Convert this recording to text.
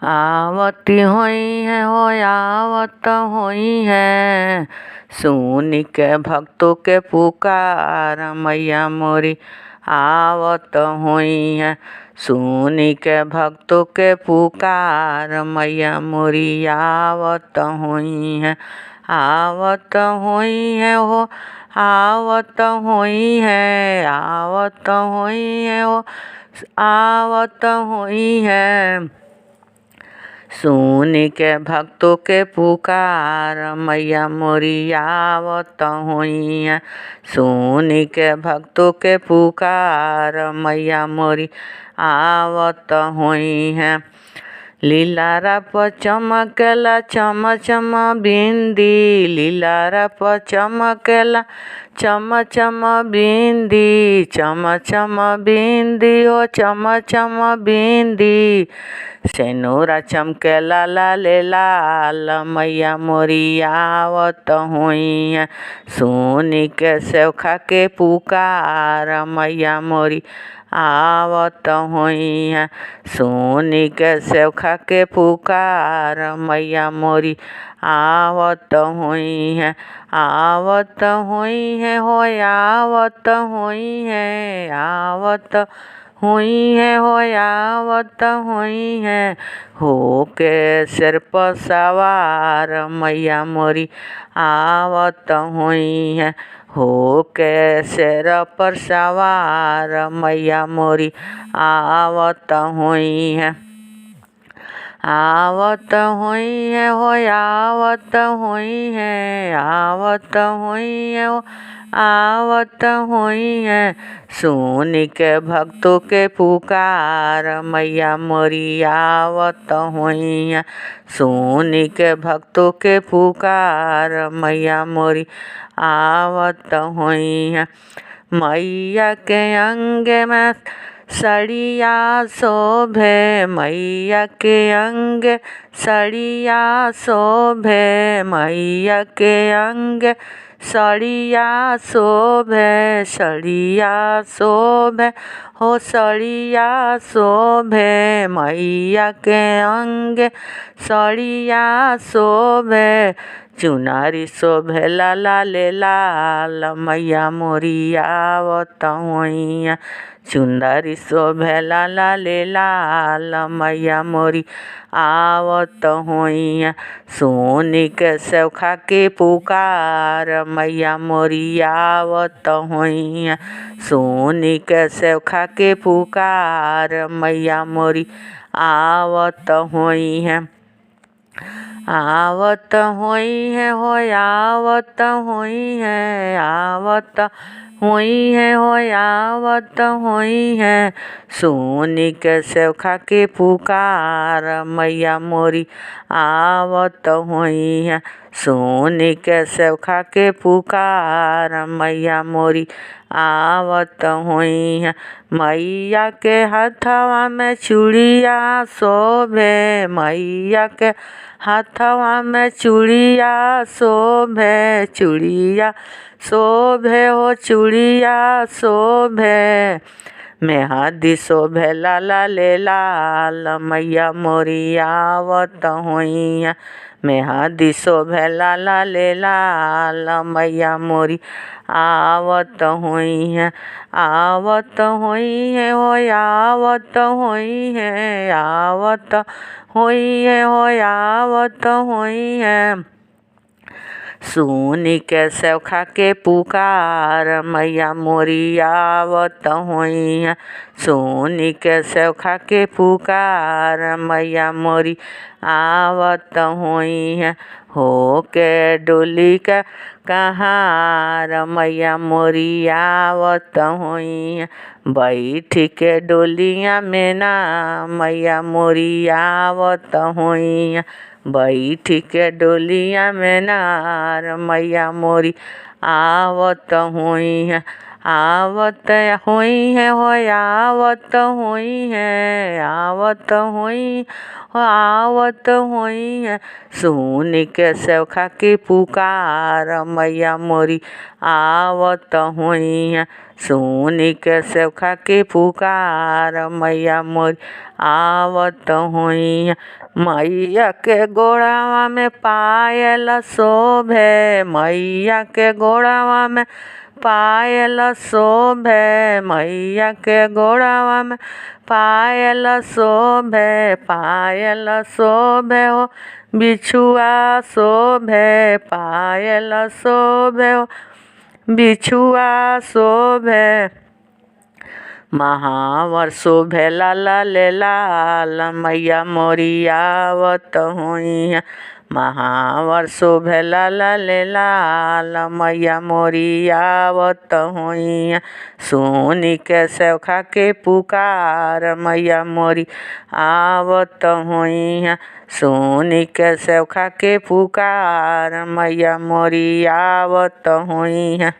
आवती हुई है हो आवत हुई है, सुन के भक्तों के पुकार मैया मोरी आवत हुई है। सुन के भक्तों के पुकार मैया मोरी आवत हुई है। आवत हुई है हो आवत हुई है, आवत हुई है हो आवत हुई है। सुन के भक्तों के पुकार मैया मोरी आवत हुई है। सुन के भक्तों के पुकार मैया मोरी आवत हुई है। लीलारा पर चमकेला चम चम बिंदी, लीलारा पर चमकेला चम चम बिंदी, चम चम बिंदी ओ चम चम बिंदी। सेनूरा चमकेला लाल लाल मैया मोरी आवत हुई है। सुन के सेवखा के पुकार मैया मोरी आवत हुई है। सुन के सेवखा के पुकार मैया मोरी आवत हुई है। आवत हुई है हो आवत हुई है, आवत हुई है हो आवत हुई है। हो के सिर पर सवार मैया मोरी आवत हुई है। हो के सिर पर सवार मैया मोरी आवत हुई है। आवत हुई है हो आवत हुई है, आवत हुई है हो आवत हुई है। सुन के भक्तों के पुकार मैया मोरी आवत हुई है। सुन के भक्तों के पुकार मैया मोरी आवत हुई है। मैया के अंग में सड़िया शोभे, मैया के अंग सड़िया शोभे, मैया के अंग सड़िया शोभे, सड़िया शोभे हो सड़िया शोभे। मैया के अंग सड़िया शोभे, चुनारी शोभे लाल लाल मैया मोरी आवत हुई है। चुंदरी शोभे लाल लाल मैया मोरी आवत हुई है। सुन के सेवखा के पुकार मैया मोरी आवत हुई है। सुन के सेवखा के पुकार मैया मोरी आवत हुई है। आवत हुई है हो आवत हुई है, आवत हुई है हो आवत हुई है। सुन के सेवखा के पुकार मैया मोरी आवत हुई है। सुन के सेवखा के पुकार मैया मोरी आवत हुई है। मैया के हथवा में चूड़िया शोभे, मैया के हथवा में चूड़िया शोभे, चूड़िया शोभे हो चूड़िया शोभे। मेहंदी शोभे लाल लाल मैया मोरी आवत हुई है। मेहंदी शोभे लाल लाल मैया मोरी आवत हुई है। आवत हुई है हो आवत हुई है, आवत हुई है हो आवत हुई है। सुन के सेवखा के पुकार मैया मोरी आवत हुई है। सुन के सेवखा के पुकार मैया मोरी आवत हुई है। हो के डोली का कहार मैया मोरी आवत हुई है। बैठ के डोलिया में ना मैया मोरी आवत हुई है। बैठ के डोलिया में नार मैया मोरी आवत हुई है। आवत हुई है हो आवत हुई है, आवत हुई हो आवत हुई है। सुन के सेवखा के पुकार मैया मोरी आवत हुई है। सुनी के सेवखा के पुकार मैया मोरी आवत हुई है। मैया के गोड़ावा में पायल शोभे, मैया के गोड़ावा में पायल शोभे, मैया के गोड़ावा में पायल शोभे, पायल शोभे हो बिछुआ शोभे, पायल शोभे हो बिछुआ शोभे। महावर शोभे लाला ले लाल मैया मोरी आवत हुई है। महावर शोभे लाला ले लाल मैया मोरी आवत हुई है। सुनी के सेवखा के पुकार मैया मोरी आवत हुई है। सुनी के सेवखा के पुकार मैया मोरी आवत हुई है।